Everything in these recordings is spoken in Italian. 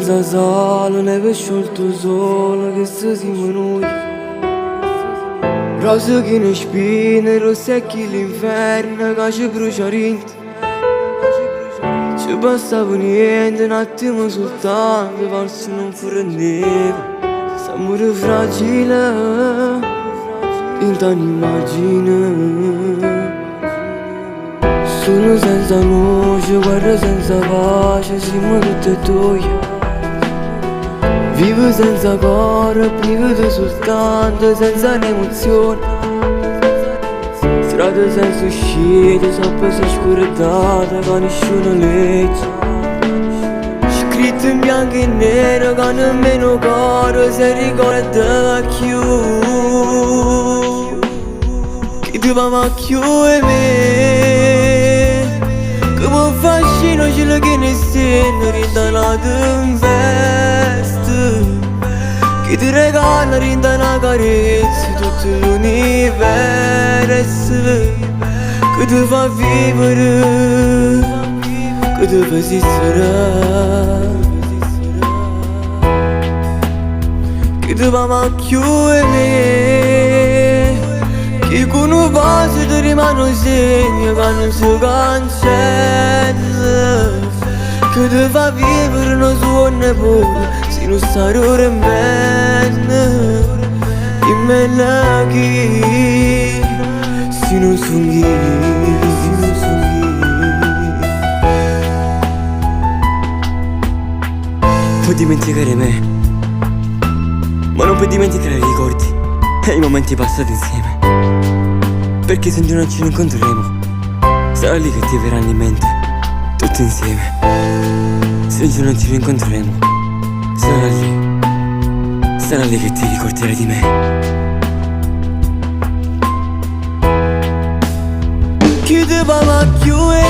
senza solo, neve sciolto solo che si siamo noi. Rose che ne spine, rossecchi l'inferno che ci brucia rinte. Ci passava niente, un attimo soltanto, forse non prendeva. Siamo fragile, in un'immagine. Sono senza luce, guerra senza pace, siamo tutte e due. Vivo senza cuore, privo di soltanto, senza un'emozione. Strade senza uscita, sappia scordata, che nessuno legge. Scritto in bianco e nero, che nemmeno cuore si ricorda più. Che tu va più e me, che mi fascino cielo che ne sento, rinda una tempesta, che ti regala rinda una carezza, tutto l'universo, che ti fa vivere, che ti fa esistere, che ti va più e me, che con un vaso ti rimane un segno che non si cancella, che ti fa vivere una suona pure se non sta ora bene, in me la chi se non sunghi, se non sunghi. Puoi dimenticare me, ma non puoi dimenticare i ricordi e i momenti passati insieme. Perché se un giorno ci incontreremo, sarà lì che ti verranno in mente, tutti insieme. Se un giorno ci rincontreremo, sarà lì che ti ricorderai di me. Chi ti va più e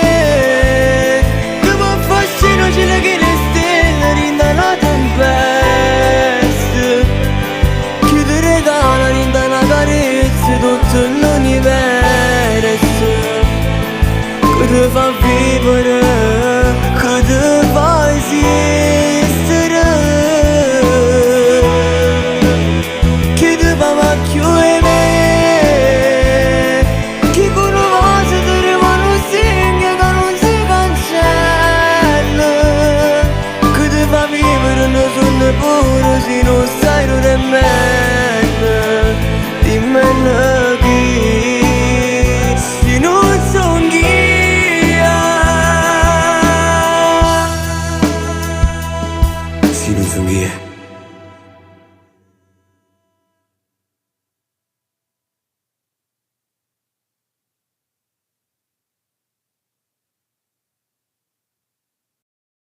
me, ti fa fascino cielo che le stelle rinda la tempesta, chi ti regala rinda una carezza, tutto l'universo, che ti fa vivere,